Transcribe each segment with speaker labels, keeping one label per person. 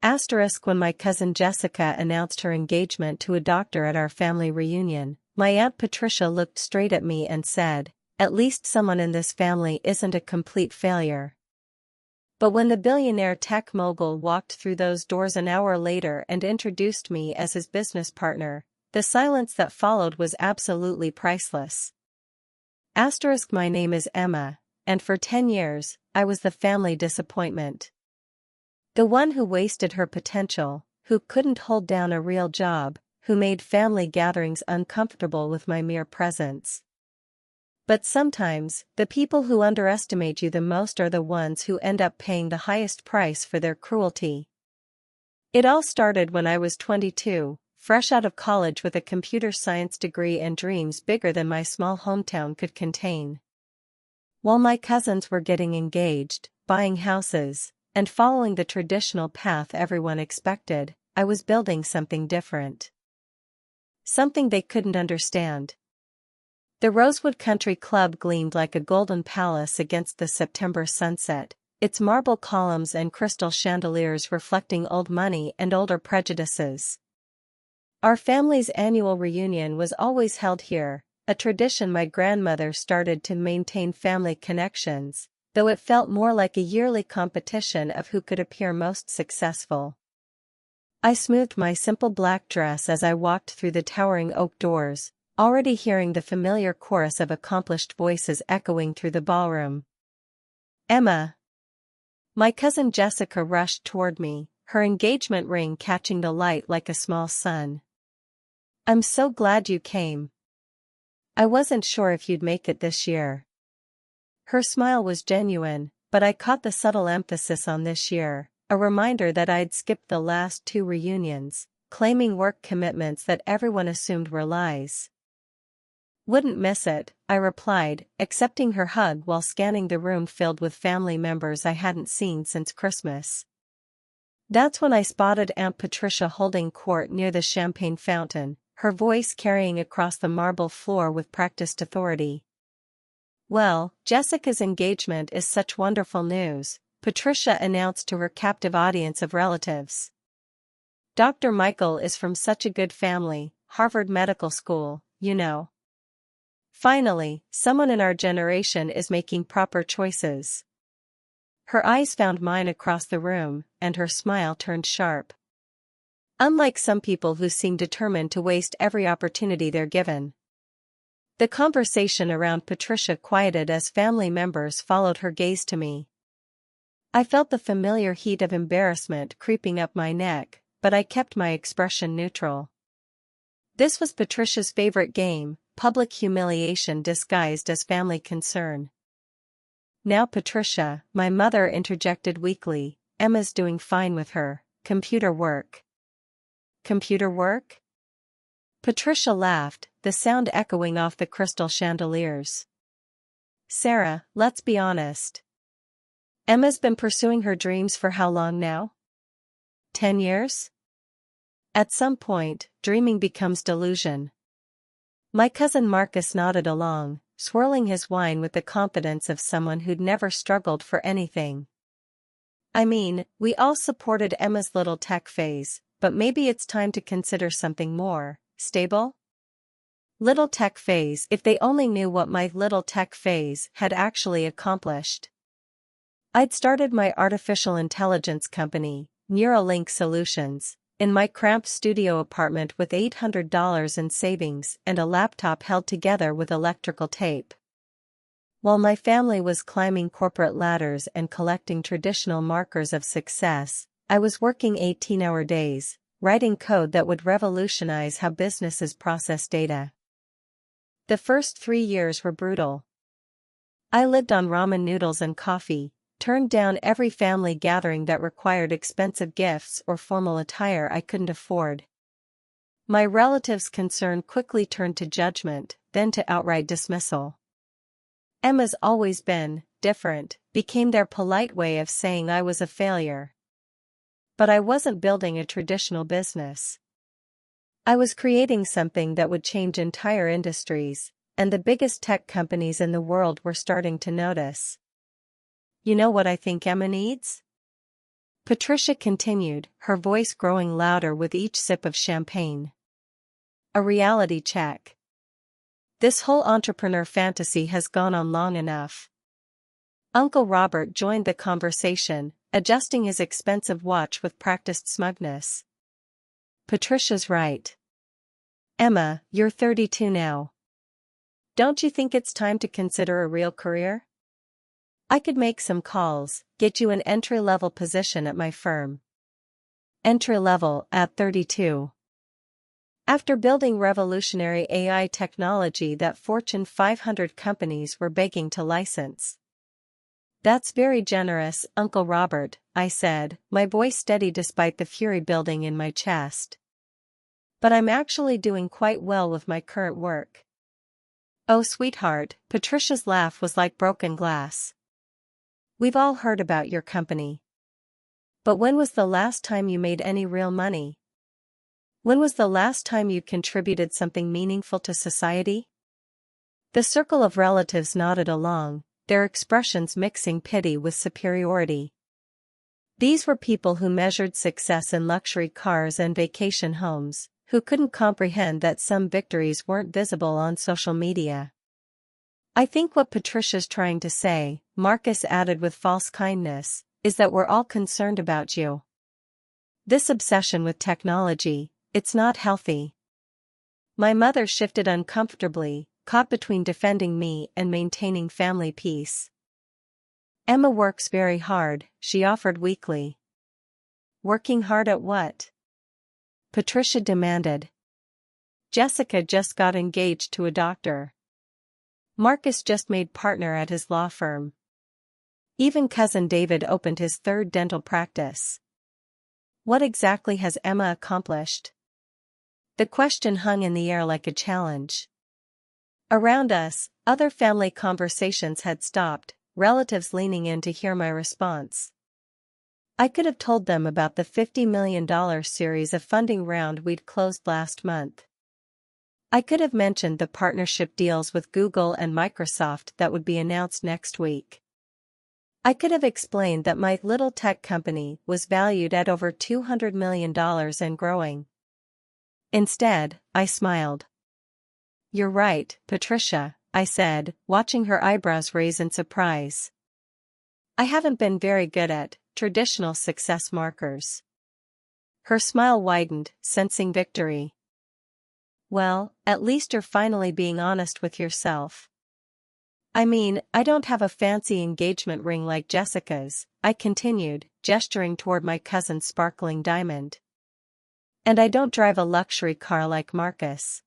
Speaker 1: Asterisk when my cousin Jessica announced her engagement to a doctor at our family reunion, my Aunt Patricia looked straight at me and said, "At least someone in this family isn't a complete failure." But when the billionaire tech mogul walked through those doors an hour later and introduced me as his business partner, the silence that followed was absolutely priceless. Asterisk my name is Emma, and for 10 years, I was the family disappointment. The one who wasted her potential, who couldn't hold down a real job, who made family gatherings uncomfortable with my mere presence. But sometimes, the people who underestimate you the most are the ones who end up paying the highest price for their cruelty. It all started when I was 22, fresh out of college with a computer science degree and dreams bigger than my small hometown could contain. While my cousins were getting engaged, buying houses, and following the traditional path everyone expected, I was building something different. Something they couldn't understand. The Rosewood Country Club gleamed like a golden palace against the September sunset, its marble columns and crystal chandeliers reflecting old money and older prejudices. Our family's annual reunion was always held here, a tradition my grandmother started to maintain family connections, though it felt more like a yearly competition of who could appear most successful. I smoothed my simple black dress as I walked through the towering oak doors, already hearing the familiar chorus of accomplished voices echoing through the ballroom. "Emma!" My cousin Jessica rushed toward me, her engagement ring catching the light like a small sun. "I'm so glad you came. I wasn't sure if you'd make it this year." Her smile was genuine, but I caught the subtle emphasis on this year, a reminder that I'd skipped the last 2 reunions, claiming work commitments that everyone assumed were lies. "Wouldn't miss it," I replied, accepting her hug while scanning the room filled with family members I hadn't seen since Christmas. That's when I spotted Aunt Patricia holding court near the champagne fountain, her voice carrying across the marble floor with practiced authority. "Well, Jessica's engagement is such wonderful news," Patricia announced to her captive audience of relatives. "Dr. Michael is from such a good family, Harvard Medical School, you know. Finally, someone in our generation is making proper choices." Her eyes found mine across the room, and her smile turned sharp. Unlike some people who seem determined to waste every opportunity they're given. The conversation around Patricia quieted as family members followed her gaze to me. I felt the familiar heat of embarrassment creeping up my neck, but I kept my expression neutral. This was Patricia's favorite game, public humiliation disguised as family concern. "Now Patricia," my mother interjected weakly, "Emma's doing fine with her computer work." "Computer work?" Patricia laughed, the sound echoing off the crystal chandeliers. "Sarah, let's be honest. Emma's been pursuing her dreams for how long now? 10 years? At some point, dreaming becomes delusion." My cousin Marcus nodded along, swirling his wine with the confidence of someone who'd never struggled for anything. "I mean, we all supported Emma's little tech phase, but maybe it's time to consider something more stable?" Little tech phase, if they only knew what my little tech phase had actually accomplished. I'd started my artificial intelligence company, Neuralink Solutions, in my cramped studio apartment with $800 in savings and a laptop held together with electrical tape. While my family was climbing corporate ladders and collecting traditional markers of success, I was working 18-hour days, writing code that would revolutionize how businesses process data. The first 3 years were brutal. I lived on ramen noodles and coffee, turned down every family gathering that required expensive gifts or formal attire I couldn't afford. My relatives' concern quickly turned to judgment, then to outright dismissal. "Emma's always been different," became their polite way of saying I was a failure. But I wasn't building a traditional business. I was creating something that would change entire industries, and the biggest tech companies in the world were starting to notice. "You know what I think Emma needs?" Patricia continued, her voice growing louder with each sip of champagne. A reality check. This whole entrepreneur fantasy has gone on long enough. Uncle Robert joined the conversation, adjusting his expensive watch with practiced smugness. Patricia's right. Emma, you're 32 now. Don't you think it's time to consider a real career? I could make some calls, get you an entry-level position at my firm. Entry-level at 32. After building revolutionary AI technology that Fortune 500 companies were begging to license. That's very generous, Uncle Robert, I said, my voice steady despite the fury building in my chest. But I'm actually doing quite well with my current work. Oh sweetheart, Patricia's laugh was like broken glass. We've all heard about your company. But when was the last time you made any real money? When was the last time you contributed something meaningful to society? The circle of relatives nodded along, their expressions mixing pity with superiority. These were people who measured success in luxury cars and vacation homes, who couldn't comprehend that some victories weren't visible on social media. I think what Patricia's trying to say, Marcus added with false kindness, is that we're all concerned about you. This obsession with technology, it's not healthy. My mother shifted uncomfortably, caught between defending me and maintaining family peace. Emma works very hard, she offered weakly. Working hard at what? Patricia demanded. Jessica just got engaged to a doctor. Marcus just made partner at his law firm. Even cousin David opened his third dental practice. What exactly has Emma accomplished? The question hung in the air like a challenge. Around us, other family conversations had stopped, relatives leaning in to hear my response. I could have told them about the $50 million series of funding round we'd closed last month. I could have mentioned the partnership deals with Google and Microsoft that would be announced next week. I could have explained that my little tech company was valued at over $200 million and growing. Instead, I smiled. You're right, Patricia, I said, watching her eyebrows raise in surprise. I haven't been very good at traditional success markers. Her smile widened, sensing victory. Well, at least you're finally being honest with yourself. I mean, I don't have a fancy engagement ring like Jessica's, I continued, gesturing toward my cousin's sparkling diamond. And I don't drive a luxury car like Marcus.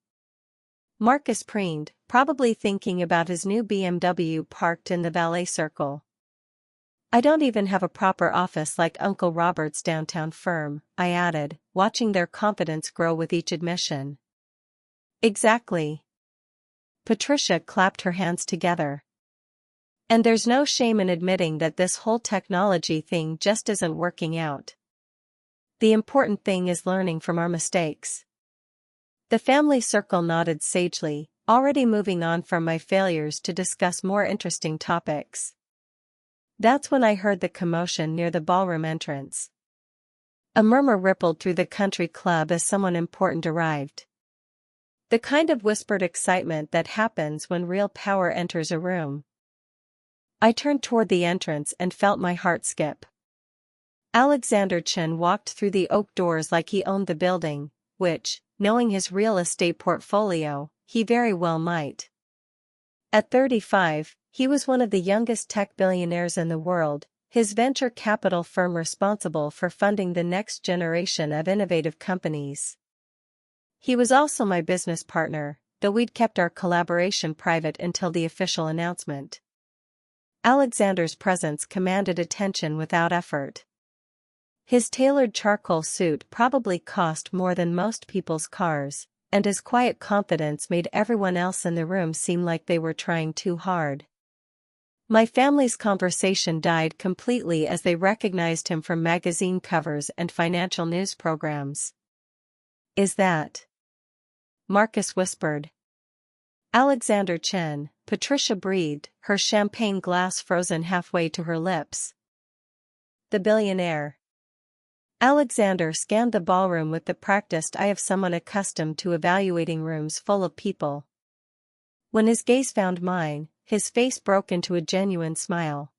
Speaker 1: Marcus preened, probably thinking about his new BMW parked in the valet circle. I don't even have a proper office like Uncle Robert's downtown firm, I added, watching their confidence grow with each admission. Exactly. Patricia clapped her hands together. And there's no shame in admitting that this whole technology thing just isn't working out. The important thing is learning from our mistakes. The family circle nodded sagely, already moving on from my failures to discuss more interesting topics. That's when I heard the commotion near the ballroom entrance. A murmur rippled through the country club as someone important arrived. The kind of whispered excitement that happens when real power enters a room. I turned toward the entrance and felt my heart skip. Alexander Chen walked through the oak doors like he owned the building, which, knowing his real estate portfolio, he very well might. At 35, he was one of the youngest tech billionaires in the world, his venture capital firm responsible for funding the next generation of innovative companies. He was also my business partner, though we'd kept our collaboration private until the official announcement. Alexander's presence commanded attention without effort. His tailored charcoal suit probably cost more than most people's cars, and his quiet confidence made everyone else in the room seem like they were trying too hard. My family's conversation died completely as they recognized him from magazine covers and financial news programs. Is that? Marcus whispered. Alexander Chen, Patricia breathed, her champagne glass frozen halfway to her lips. The billionaire. Alexander scanned the ballroom with the practiced eye of someone accustomed to evaluating rooms full of people. When his gaze found mine, his face broke into a genuine smile.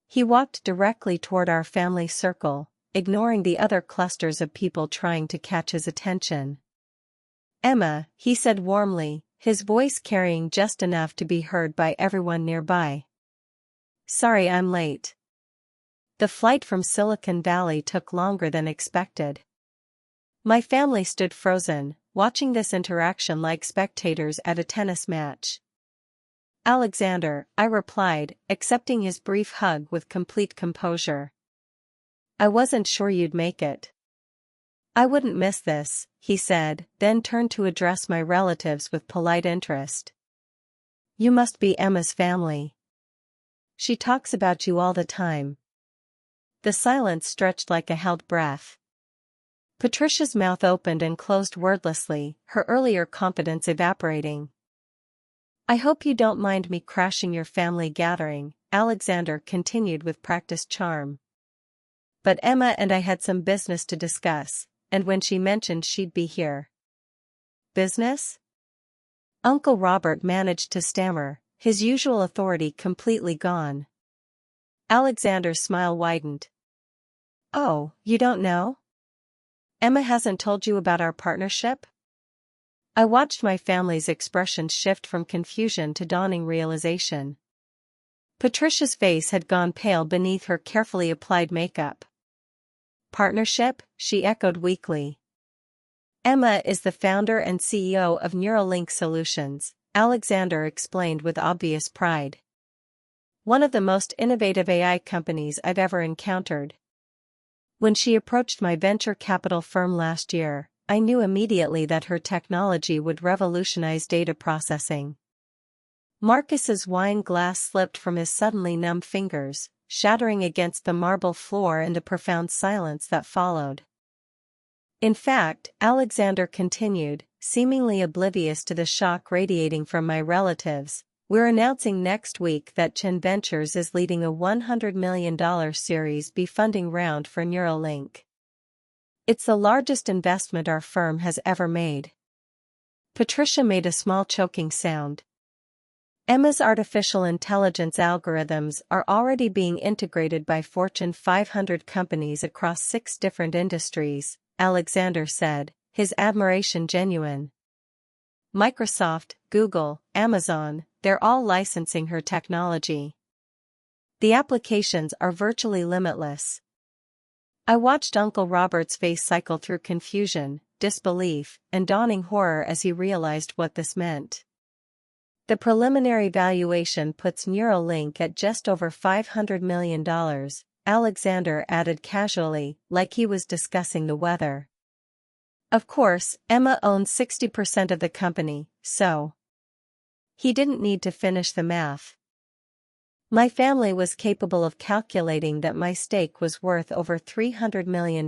Speaker 1: He walked directly toward our family circle, ignoring the other clusters of people trying to catch his attention. "Emma," he said warmly, his voice carrying just enough to be heard by everyone nearby. "Sorry I'm late. The flight from Silicon Valley took longer than expected." My family stood frozen, watching this interaction like spectators at a tennis match. "Alexander," I replied, accepting his brief hug with complete composure. "I wasn't sure you'd make it." "I wouldn't miss this," he said, then turned to address my relatives with polite interest. "You must be Emma's family. She talks about you all the time." The silence stretched like a held breath. Patricia's mouth opened and closed wordlessly, her earlier confidence evaporating. "I hope you don't mind me crashing your family gathering," Alexander continued with practiced charm. "But Emma and I had some business to discuss, and when she mentioned she'd be here." "Business?" Uncle Robert managed to stammer, his usual authority completely gone. Alexander's smile widened. "Oh, you don't know? Emma hasn't told you about our partnership?" I watched my family's expression shift from confusion to dawning realization. Patricia's face had gone pale beneath her carefully applied makeup. "Partnership?" she echoed weakly. "Emma is the founder and CEO of Neuralink Solutions," Alexander explained with obvious pride. "One of the most innovative AI companies I've ever encountered. When she approached my venture capital firm last year, I knew immediately that her technology would revolutionize data processing." Marcus's wine glass slipped from his suddenly numb fingers, shattering against the marble floor in the profound silence that followed. "In fact," Alexander continued, seemingly oblivious to the shock radiating from my relatives, "we're announcing next week that Chin Ventures is leading a $100 million Series B funding round for Neuralink. It's the largest investment our firm has ever made." Patricia made a small choking sound. "Emma's artificial intelligence algorithms are already being integrated by Fortune 500 companies across 6 different industries," Alexander said, his admiration genuine. "Microsoft, Google, Amazon, they're all licensing her technology. The applications are virtually limitless." I watched Uncle Robert's face cycle through confusion, disbelief, and dawning horror as he realized what this meant. "The preliminary valuation puts Neuralink at just over $500 million, Alexander added casually, like he was discussing the weather. "Of course, Emma owns 60% of the company, so." He didn't need to finish the math. My family was capable of calculating that my stake was worth over $300 million.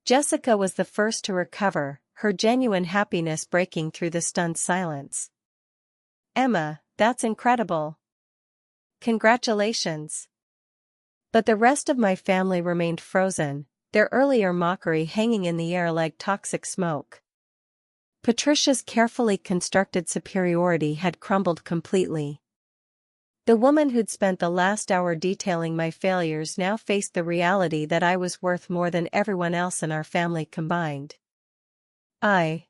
Speaker 1: Jessica was the first to recover, her genuine happiness breaking through the stunned silence. "Emma, that's incredible. Congratulations." But the rest of my family remained frozen, their earlier mockery hanging in the air like toxic smoke. Patricia's carefully constructed superiority had crumbled completely. The woman who'd spent the last hour detailing my failures now faced the reality that I was worth more than everyone else in our family combined. I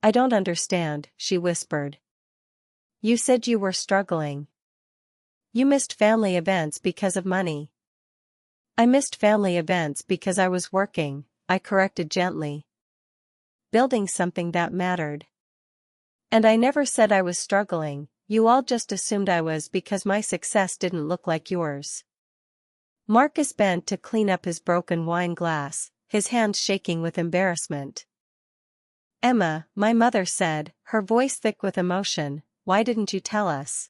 Speaker 1: don't understand," she whispered. "You said you were struggling. You missed family events because of money." "I missed family events because I was working," I corrected gently. "Building something that mattered. And I never said I was struggling, you all just assumed I was because my success didn't look like yours." Marcus bent to clean up his broken wine glass, his hands shaking with embarrassment. "Emma," my mother said, her voice thick with emotion, "why didn't you tell us?"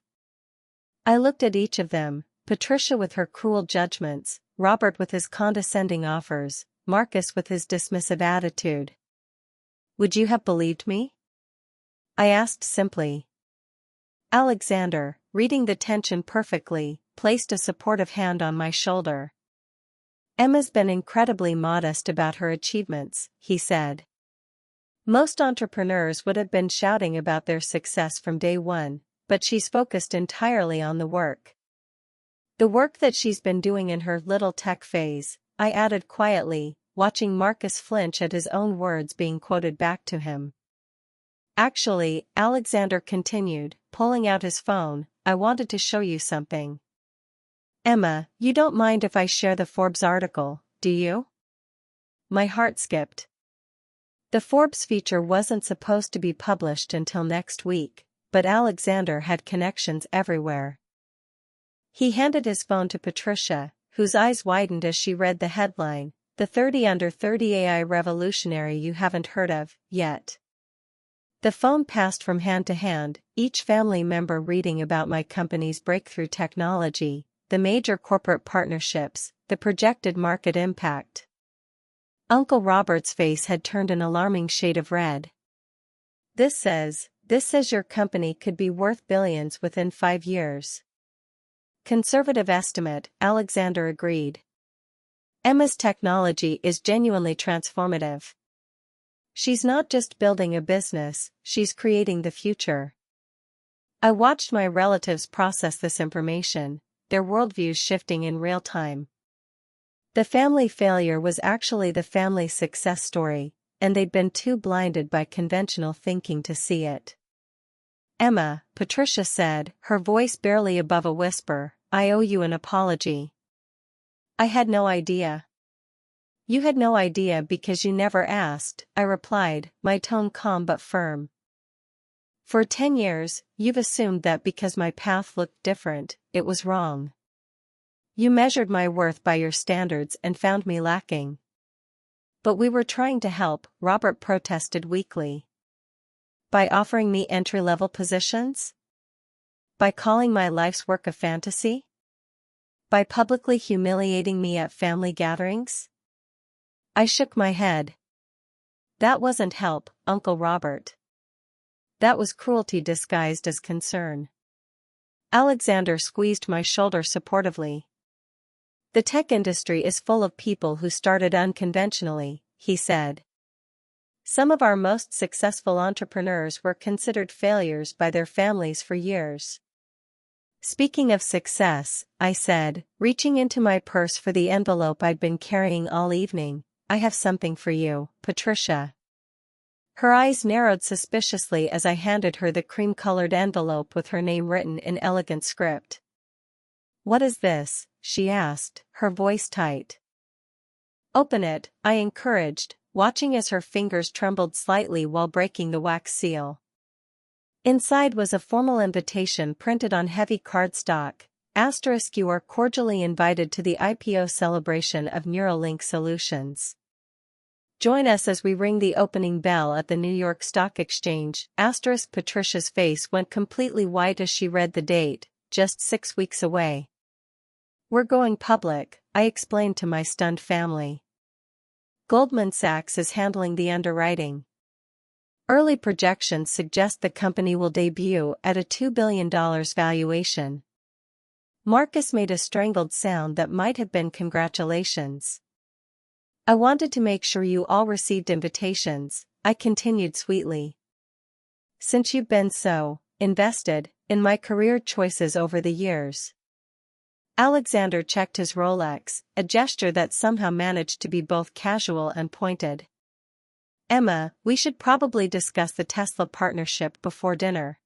Speaker 1: I looked at each of them, Patricia with her cruel judgments, Robert with his condescending offers, Marcus with his dismissive attitude. "Would you have believed me?" I asked simply. Alexander, reading the tension perfectly, placed a supportive hand on my shoulder. Emma's been incredibly modest about her achievements, he said. Most entrepreneurs would have been shouting about their success from day one, but she's focused entirely on the work. The work that she's been doing in her little tech phase, I added quietly, watching Marcus flinch at his own words being quoted back to him. Actually, Alexander continued, pulling out his phone, I wanted to show you something. Emma, you don't mind if I share the Forbes article, do you? My heart skipped. The Forbes feature wasn't supposed to be published until next week, but Alexander had connections everywhere. He handed his phone to Patricia, whose eyes widened as she read the headline, The 30 Under 30 AI Revolutionary You Haven't Heard of, Yet. The phone passed from hand to hand, each family member reading about my company's breakthrough technology, the major corporate partnerships, the projected market impact. Uncle Robert's face had turned an alarming shade of red. This says your company could be worth billions within 5 years. Conservative estimate, Alexander agreed. Emma's technology is genuinely transformative. She's not just building a business, she's creating the future. I watched my relatives process this information, their worldviews shifting in real time. The family failure was actually the family success story, and they'd been too blinded by conventional thinking to see it. Emma, Patricia said, her voice barely above a whisper, I owe you an apology. I had no idea. You had no idea because you never asked, I replied, my tone calm but firm. For 10 years, you've assumed that because my path looked different, it was wrong. You measured my worth by your standards and found me lacking. But we were trying to help, Robert protested weakly. By offering me entry-level positions? By calling my life's work a fantasy? By publicly humiliating me at family gatherings? I shook my head. That wasn't help, Uncle Robert. That was cruelty disguised as concern. Alexander squeezed my shoulder supportively. The tech industry is full of people who started unconventionally, he said. Some of our most successful entrepreneurs were considered failures by their families for years. Speaking of success, I said, reaching into my purse for the envelope I'd been carrying all evening, I have something for you, Patricia. Her eyes narrowed suspiciously as I handed her the cream-colored envelope with her name written in elegant script. What is this? She asked, her voice tight. Open it, I encouraged, watching as her fingers trembled slightly while breaking the wax seal. Inside was a formal invitation printed on heavy cardstock, * you are cordially invited to the IPO celebration of Neuralink Solutions. Join us as we ring the opening bell at the New York Stock Exchange. * Patricia's face went completely white as she read the date, just 6 weeks away. We're going public, I explained to my stunned family. Goldman Sachs is handling the underwriting. Early projections suggest the company will debut at a $2 billion valuation. Marcus made a strangled sound that might have been congratulations. I wanted to make sure you all received invitations, I continued sweetly. Since you've been so invested in my career choices over the years. Alexander checked his Rolex, a gesture that somehow managed to be both casual and pointed. Emma, we should probably discuss the Tesla partnership before dinner.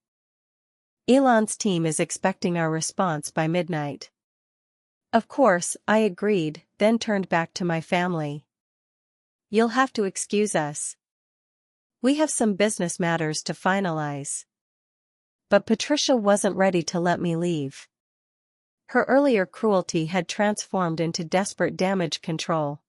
Speaker 1: Elon's team is expecting our response by midnight. Of course, I agreed, then turned back to my family. You'll have to excuse us. We have some business matters to finalize. But Patricia wasn't ready to let me leave. Her earlier cruelty had transformed into desperate damage control.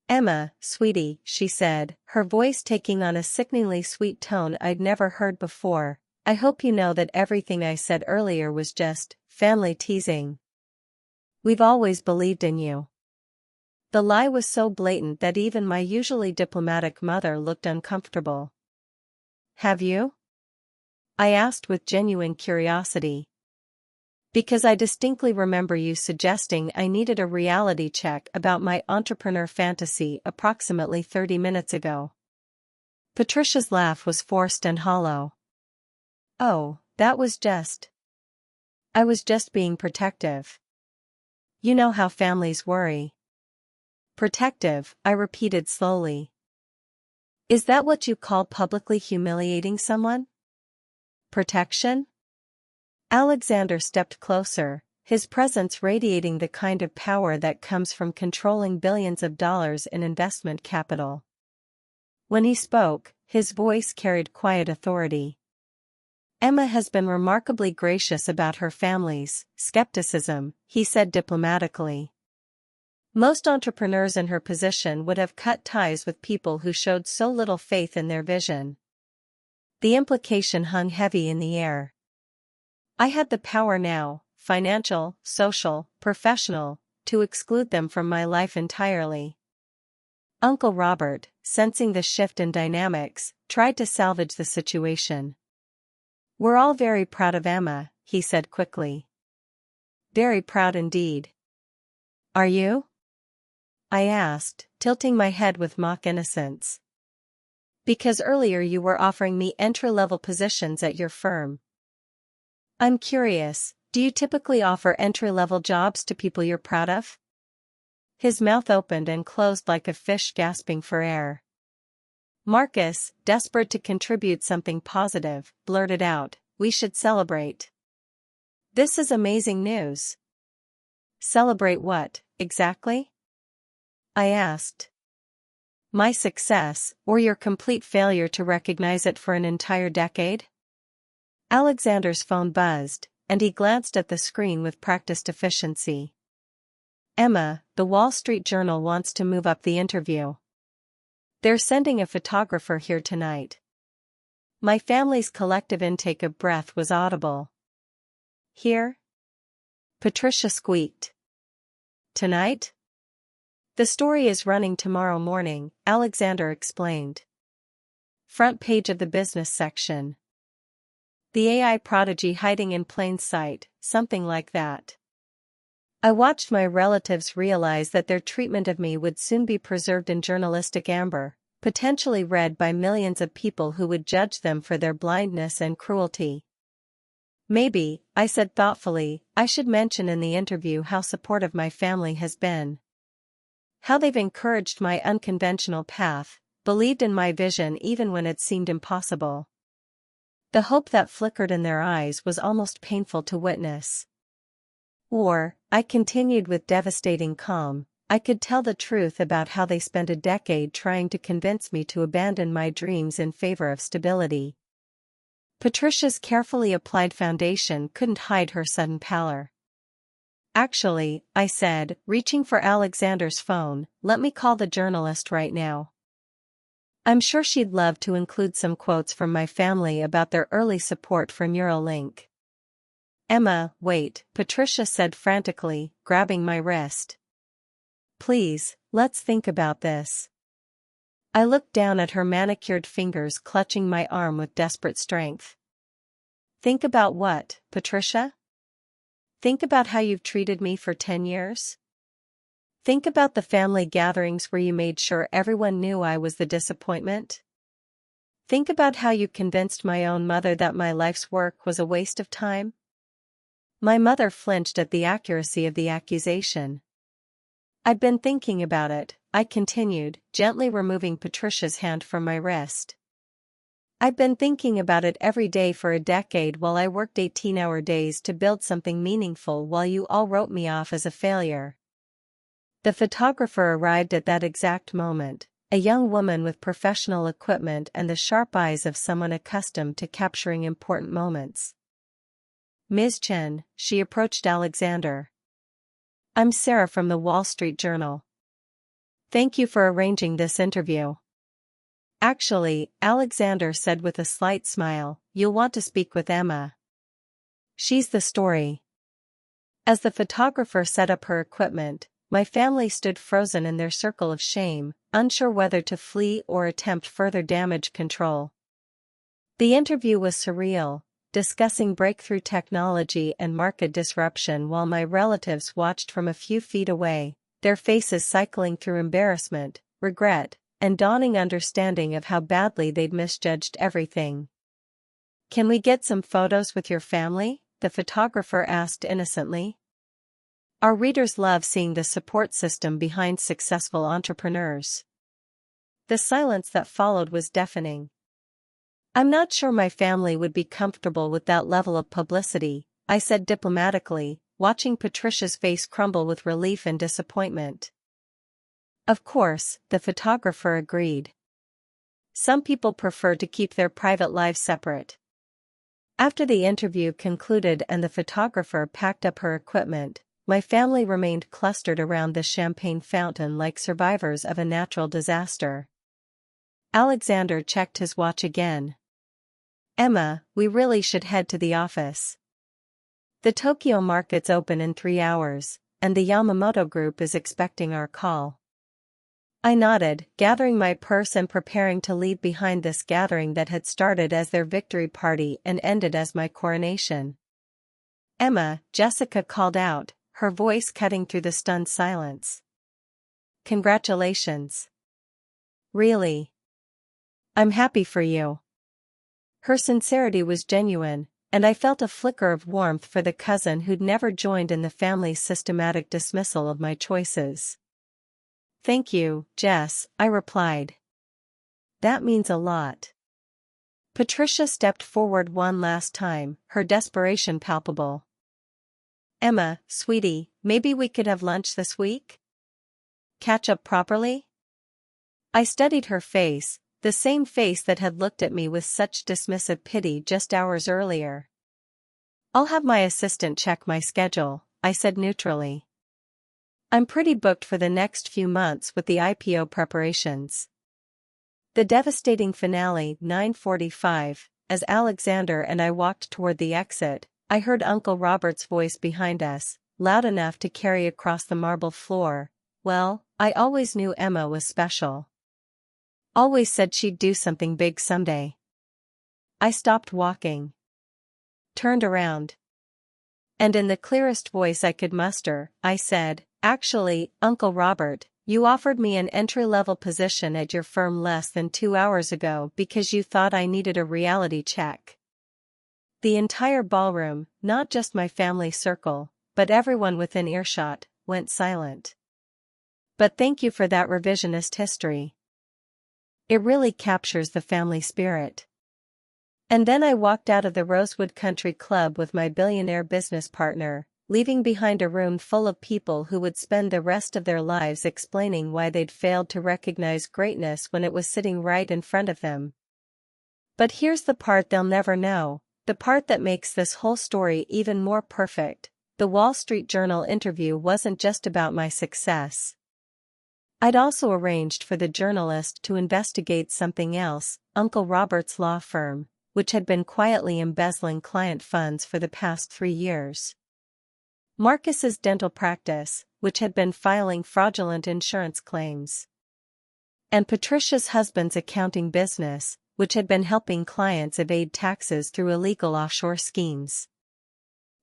Speaker 1: Emma, sweetie, she said, her voice taking on a sickeningly sweet tone I'd never heard before, I hope you know that everything I said earlier was just family teasing. We've always believed in you. The lie was so blatant that even my usually diplomatic mother looked uncomfortable. Have you? I asked with genuine curiosity. Because I distinctly remember you suggesting I needed a reality check about my entrepreneur fantasy approximately 30 minutes ago. Patricia's laugh was forced and hollow. Oh, I was just being protective. You know how families worry. Protective, I repeated slowly. Is that what you call publicly humiliating someone? Protection? Alexander stepped closer, his presence radiating the kind of power that comes from controlling billions of dollars in investment capital. When he spoke, his voice carried quiet authority. Emma has been remarkably gracious about her family's skepticism, he said diplomatically. Most entrepreneurs in her position would have cut ties with people who showed so little faith in their vision. The implication hung heavy in the air. I had the power now, financial, social, professional, to exclude them from my life entirely. Uncle Robert, sensing the shift in dynamics, tried to salvage the situation. We're all very proud of Emma, he said quickly. Very proud indeed. Are you? I asked, tilting my head with mock innocence. Because earlier you were offering me entry-level positions at your firm. I'm curious, do you typically offer entry-level jobs to people you're proud of? His mouth opened and closed like a fish gasping for air. Marcus, desperate to contribute something positive, blurted out, we should celebrate. This is amazing news. Celebrate what, exactly? I asked. My success, or your complete failure to recognize it for an entire decade? Alexander's phone buzzed, and he glanced at the screen with practiced efficiency. Emma, the Wall Street Journal wants to move up the interview. They're sending a photographer here tonight. My family's collective intake of breath was audible. Here? Patricia squeaked. Tonight? The story is running tomorrow morning, Alexander explained. Front page of the business section. The AI prodigy hiding in plain sight, something like that. I watched my relatives realize that their treatment of me would soon be preserved in journalistic amber, potentially read by millions of people who would judge them for their blindness and cruelty. Maybe, I said thoughtfully, I should mention in the interview how supportive my family has been. How they've encouraged my unconventional path, believed in my vision even when it seemed impossible. The hope that flickered in their eyes was almost painful to witness. Or, I continued with devastating calm, I could tell the truth about how they spent a decade trying to convince me to abandon my dreams in favor of stability. Patricia's carefully applied foundation couldn't hide her sudden pallor. Actually, I said, reaching for Alexander's phone, let me call the journalist right now. I'm sure she'd love to include some quotes from my family about their early support for Neuralink. Emma, wait, Patricia said frantically, grabbing my wrist. Please, let's think about this. I looked down at her manicured fingers clutching my arm with desperate strength. Think about what, Patricia? Think about how you've treated me for 10 years? Think about the family gatherings where you made sure everyone knew I was the disappointment? Think about how you convinced my own mother that my life's work was a waste of time? My mother flinched at the accuracy of the accusation. I'd been thinking about it, I continued, gently removing Patricia's hand from my wrist. I'd been thinking about it every day for a decade while I worked 18-hour days to build something meaningful while you all wrote me off as a failure. The photographer arrived at that exact moment, a young woman with professional equipment and the sharp eyes of someone accustomed to capturing important moments. Ms. Chen, she approached Alexander. I'm Sarah from the Wall Street Journal. Thank you for arranging this interview. Actually, Alexander said with a slight smile, you'll want to speak with Emma. She's the story. As the photographer set up her equipment, my family stood frozen in their circle of shame, unsure whether to flee or attempt further damage control. The interview was surreal, discussing breakthrough technology and market disruption while my relatives watched from a few feet away, their faces cycling through embarrassment, regret, and dawning understanding of how badly they'd misjudged everything. "Can we get some photos with your family?" the photographer asked innocently. Our readers love seeing the support system behind successful entrepreneurs. The silence that followed was deafening. "I'm not sure my family would be comfortable with that level of publicity," I said diplomatically, watching Patricia's face crumble with relief and disappointment. "Of course," the photographer agreed. "Some people prefer to keep their private lives separate." After the interview concluded and the photographer packed up her equipment, my family remained clustered around the champagne fountain like survivors of a natural disaster. Alexander checked his watch again. "Emma, we really should head to the office. The Tokyo market's open in 3 hours, and the Yamamoto group is expecting our call." I nodded, gathering my purse and preparing to leave behind this gathering that had started as their victory party and ended as my coronation. "Emma," Jessica called out, her voice cutting through the stunned silence. "Congratulations. Really. I'm happy for you." Her sincerity was genuine, and I felt a flicker of warmth for the cousin who'd never joined in the family's systematic dismissal of my choices. "Thank you, Jess," I replied. "That means a lot." Patricia stepped forward one last time, her desperation palpable. "Emma, sweetie, maybe we could have lunch this week? Catch up properly?" I studied her face, the same face that had looked at me with such dismissive pity just hours earlier. "I'll have my assistant check my schedule," I said neutrally. "I'm pretty booked for the next few months with the IPO preparations." The devastating finale, 9:45, as Alexander and I walked toward the exit, I heard Uncle Robert's voice behind us, loud enough to carry across the marble floor. "Well, I always knew Emma was special. Always said she'd do something big someday." I stopped walking. Turned around. And in the clearest voice I could muster, I said, "Actually, Uncle Robert, you offered me an entry-level position at your firm less than 2 hours ago because you thought I needed a reality check." The entire ballroom, not just my family circle, but everyone within earshot, went silent. But thank you for that revisionist history. It really captures the family spirit. And then I walked out of the Rosewood Country Club with my billionaire business partner, leaving behind a room full of people who would spend the rest of their lives explaining why they'd failed to recognize greatness when it was sitting right in front of them. But here's the part they'll never know, the part that makes this whole story even more perfect. The Wall Street Journal interview wasn't just about my success. I'd also arranged for the journalist to investigate something else, Uncle Robert's law firm, which had been quietly embezzling client funds for the past 3 years. Marcus's dental practice, which had been filing fraudulent insurance claims. And Patricia's husband's accounting business, which had been helping clients evade taxes through illegal offshore schemes.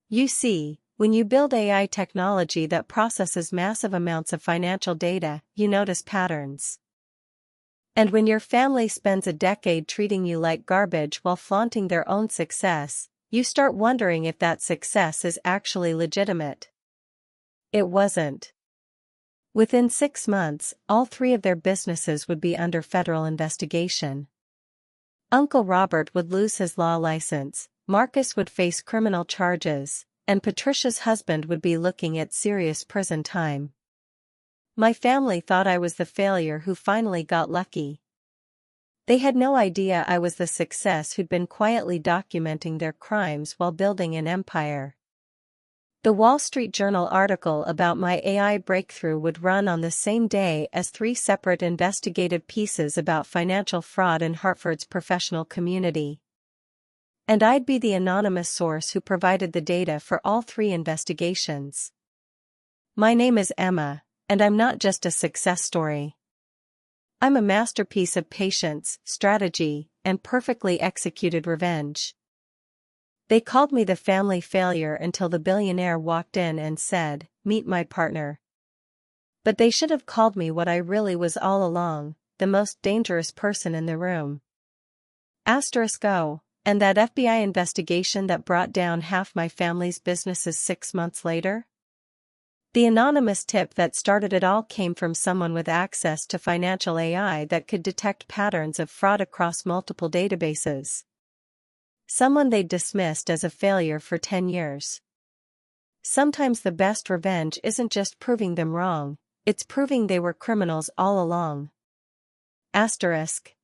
Speaker 1: You see, when you build AI technology that processes massive amounts of financial data, you notice patterns. And when your family spends a decade treating you like garbage while flaunting their own success, you start wondering if that success is actually legitimate. It wasn't. Within 6 months, all 3 of their businesses would be under federal investigation. Uncle Robert would lose his law license, Marcus would face criminal charges, and Patricia's husband would be looking at serious prison time. My family thought I was the failure who finally got lucky. They had no idea I was the success who'd been quietly documenting their crimes while building an empire. The Wall Street Journal article about my AI breakthrough would run on the same day as 3 separate investigative pieces about financial fraud in Hartford's professional community. And I'd be the anonymous source who provided the data for all 3 investigations. My name is Emma, and I'm not just a success story. I'm a masterpiece of patience, strategy, and perfectly executed revenge. They called me the family failure until the billionaire walked in and said, "Meet my partner." But they should have called me what I really was all along, the most dangerous person in the room. O. And that FBI investigation that brought down half my family's businesses 6 months later? The anonymous tip that started it all came from someone with access to financial AI that could detect patterns of fraud across multiple databases. Someone they'd dismissed as a failure for 10 years. Sometimes the best revenge isn't just proving them wrong, it's proving they were criminals all along. Asterisk.